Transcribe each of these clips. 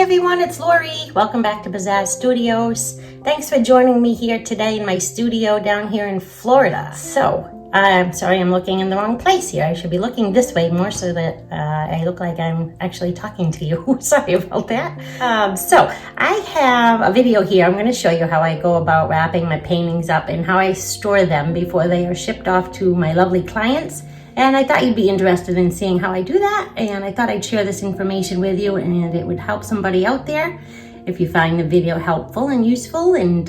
everyone, it's Lori. Welcome back to Bazaar Studios. Thanks for joining me here today in my studio down here in Florida. So, I'm sorry I'm looking in the wrong place here. I should be looking this way more so that I look like I'm actually talking to you. Sorry about that. So, I have a video here. I'm going to show you how I go about wrapping my paintings up and how I store them before they are shipped off to my lovely clients. And I thought you'd be interested in seeing how I do that, and I thought I'd share this information with you, and it would help somebody out there if you find the video helpful and useful. And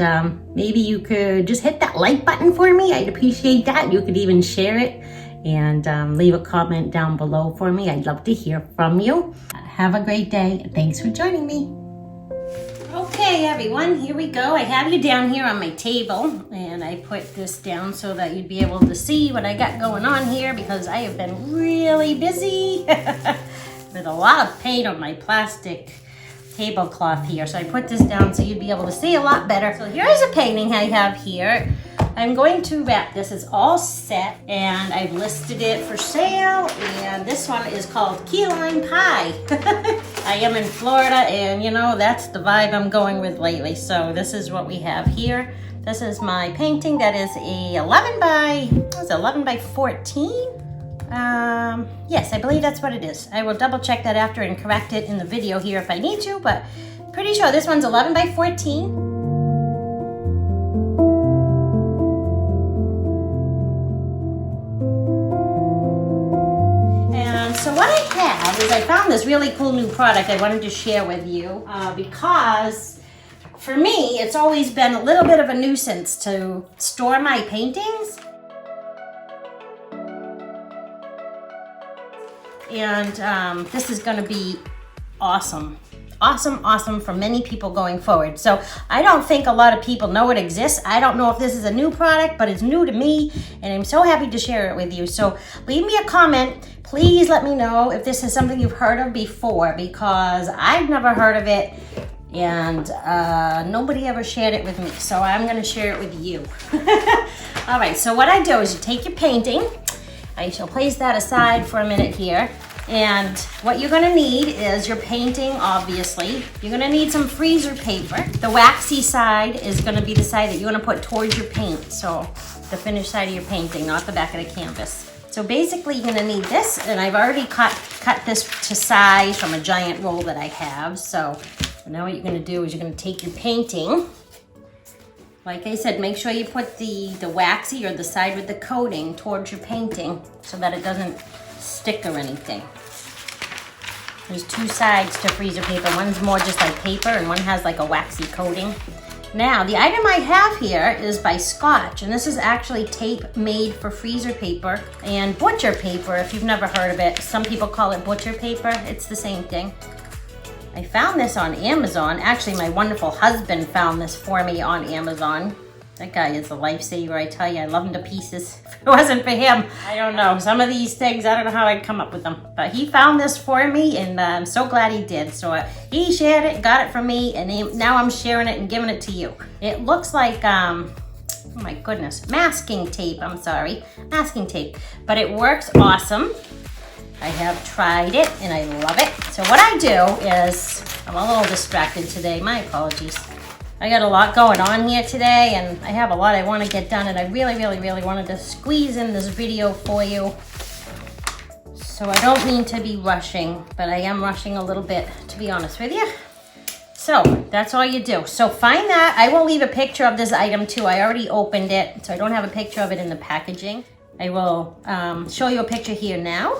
maybe you could just hit that like button for me. I'd appreciate that. You could even share it and leave a comment down below for me. I'd love to hear from you. Have a great day. Thanks for joining me. Okay, everyone, here we go. I have you down here on my table, and I put this down so that you'd be able to see what I got going on here, because I have been really busy with a lot of paint on my plastic tablecloth here. So I put this down so you'd be able to see a lot better. So here's a painting I have here. I'm going to wrap this. It's all set, and I've listed it for sale, and this one is called Key Lime Pie. I am in Florida, and you know, that's the vibe I'm going with lately. So this is what we have here. This is my painting. That is a 11 by 14? Yes, I believe that's what it is. I will double check that after and correct it in the video here if I need to, but pretty sure this one's 11 by 14. So what I have is I found this really cool new product I wanted to share with you because for me, it's always been a little bit of a nuisance to store my paintings. And this is going to be awesome. Awesome for many people going forward. So I don't think a lot of people know it exists. I don't know if this is a new product, but it's new to me, and I'm so happy to share it with you. So leave me a comment. Please let me know if this is something you've heard of before, because I've never heard of it, and nobody ever shared it with me. So I'm going to share it with you. All right, so what I do is you take your painting. I shall place that aside for a minute here. And what you're gonna need is your painting, obviously. You're gonna need some freezer paper. The waxy side is gonna be the side that you're gonna put towards your paint. So the finished side of your painting, not the back of the canvas. So basically you're gonna need this, and I've already cut this to size from a giant roll that I have. So now what you're gonna do is you're gonna take your painting. Like I said, make sure you put the waxy or the side with the coating towards your painting so that it doesn't stick or anything. There's two sides to freezer paper. One's more just like paper, and one has like a waxy coating. Now, the item I have here is by Scotch, and this is actually tape made for freezer paper and butcher paper, if you've never heard of it. Some people call it butcher paper. It's the same thing. I found this on Amazon. Actually, my wonderful husband found this for me on Amazon. That guy is a lifesaver, I tell you. I love him to pieces. If it wasn't for him, I don't know. Some of these things, I don't know how I'd come up with them. But he found this for me, and I'm so glad he did. So he shared it, got it from me, and now I'm sharing it and giving it to you. It looks like, oh my goodness, masking tape. I'm sorry, masking tape. But it works awesome. I have tried it, and I love it. So what I do is, I'm a little distracted today. My apologies. I got a lot going on here today, and I have a lot I want to get done, and I really wanted to squeeze in this video for you. So I don't mean to be rushing, but I am rushing a little bit, to be honest with you. So that's all you do. So find that. I will leave a picture of this item too. I already opened it, so I don't have a picture of it in the packaging. I will show you a picture here now.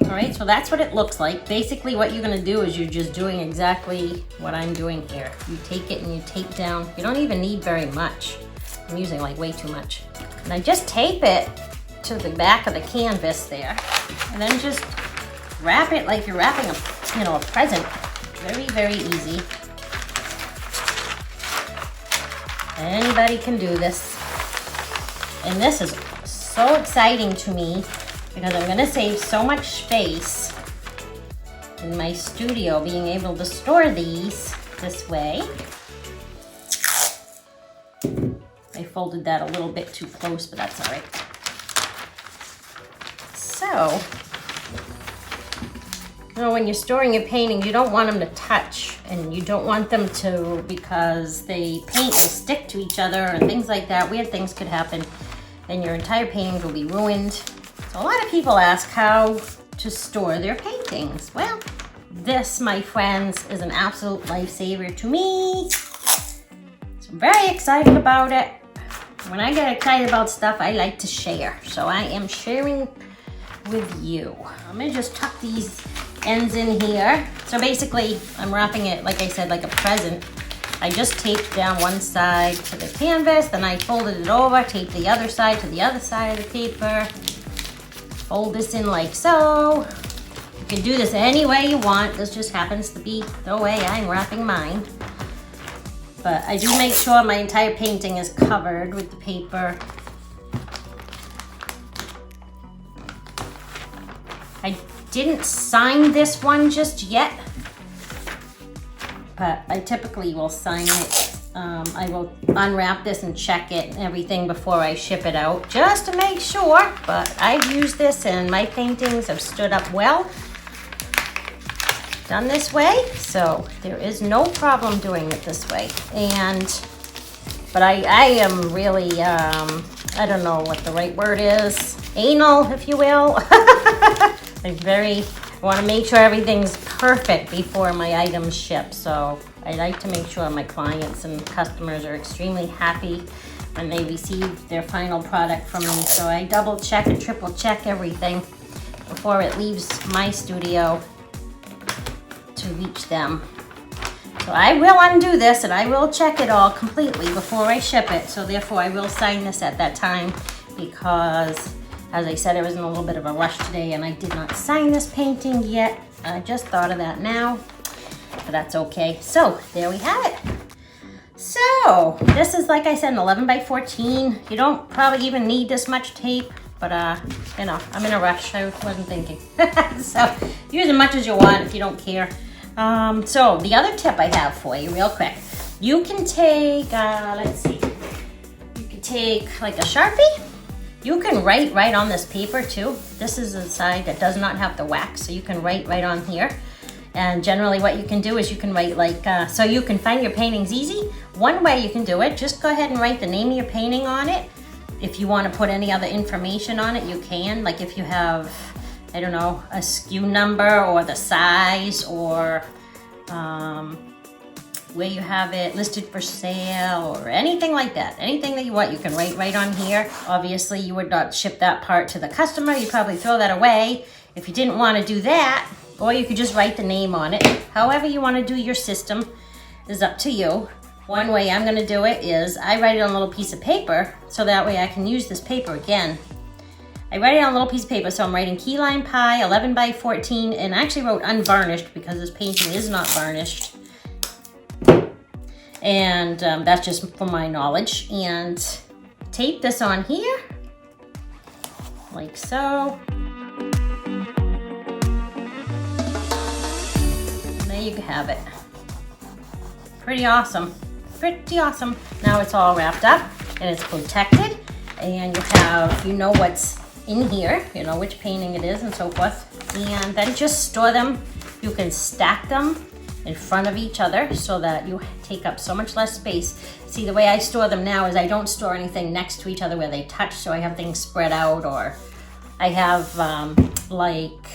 All right, so that's what it looks like. Basically what you're gonna do is you're just doing exactly what I'm doing here. You take it and you tape down. You don't even need very much. I'm using like way too much. And I just tape it to the back of the canvas there, and then just wrap it like you're wrapping a present. Very easy. Anybody can do this. And this is so exciting to me, because I'm gonna save so much space in my studio being able to store these this way. folded that a little bit too close, but that's all right. So, you know, when you're storing your paintings, you don't want them to touch, and you don't want them to, because the paint will stick to each other and things like that. Weird things could happen, and your entire paintings will be ruined. So a lot of people ask how to store their paintings. Well, this, my friends, is an absolute lifesaver to me. So I'm very excited about it. When I get excited about stuff, I like to share. So I am sharing with you. I'm gonna just tuck these ends in here. So basically, I'm wrapping it, like I said, like a present. I just taped down one side to the canvas, then I folded it over, taped the other side to the other side of the paper. Fold this in like so. You can do this any way you want. This just happens to be the way I'm wrapping mine. But I do make sure my entire painting is covered with the paper. I didn't sign this one just yet, but I typically will sign it. I will unwrap this and check it and everything before I ship it out, just to make sure. But I've used this and my paintings have stood up well, done this way, so there is no problem doing it this way. But I am really, I don't know what the right word is, anal, if you will. I want to make sure everything's perfect before my items ship. So I like to make sure my clients and customers are extremely happy when they receive their final product from me. So I double check and triple check everything before it leaves my studio to reach them. So I will undo this and I will check it all completely before I ship it. So therefore I will sign this at that time, because as I said, I was in a little bit of a rush today and I did not sign this painting yet. I just thought of that now, but that's okay. So there we have it. So this is, like I said, an 11 by 14. You don't probably even need this much tape, but you know, I'm in a rush. I wasn't thinking. So use as much as you want if you don't care. So the other tip I have for you real quick, you can take, let's see, you can take like a Sharpie. You can write right on this paper too. This is the side that does not have the wax, so you can write right on here. And generally what you can do is you can write like, so you can find your paintings easy. One way you can do it, just go ahead and write the name of your painting on it. If you want to put any other information on it, you can. Like if you have, I don't know, a SKU number or the size, or where you have it listed for sale, or anything like that. Anything that you want, you can write right on here. Obviously, you would not ship that part to the customer. You'd probably throw that away if you didn't want to do that, or you could just write the name on it. However you want to do your system is up to you. One way I'm going to do it is I write it on a little piece of paper, so that way I can use this paper again. I write it on a little piece of paper, so I'm writing key lime pie, 11 by 14, and I actually wrote unvarnished because this painting is not varnished. And that's just from my knowledge. And tape this on here, like so. And there you have it. Pretty awesome. Pretty awesome. Now it's all wrapped up and it's protected. And you know what's in here, you know which painting it is and so forth. And then just store them. You can stack them in front of each other so that you take up so much less space. See, the way I store them now is I don't store anything next to each other where they touch, so I have things spread out, or I have like,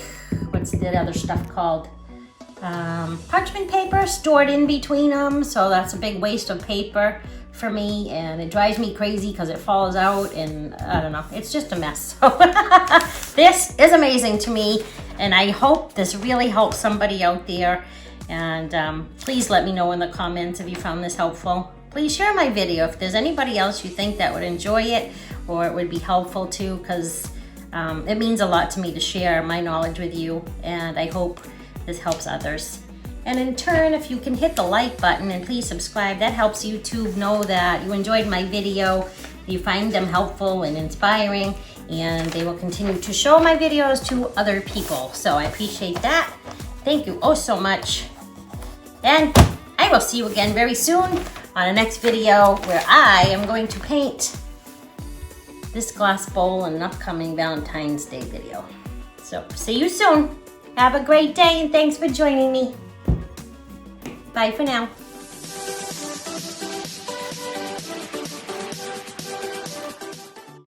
what's the other stuff called? Parchment paper stored in between them, so that's a big waste of paper for me, and it drives me crazy because it falls out, and I don't know, it's just a mess. So this is amazing to me, and I hope this really helps somebody out there. And please let me know in the comments if you found this helpful. Please share my video if there's anybody else you think that would enjoy it or it would be helpful to, because it means a lot to me to share my knowledge with you, and I hope this helps others. And in turn, if you can hit the like button and please subscribe, that helps YouTube know that you enjoyed my video, you find them helpful and inspiring, and they will continue to show my videos to other people. So I appreciate that. Thank you oh so much. And I will see you again very soon on the next video where I am going to paint this glass bowl in an upcoming Valentine's Day video. So see you soon. Have a great day and thanks for joining me. Bye for now.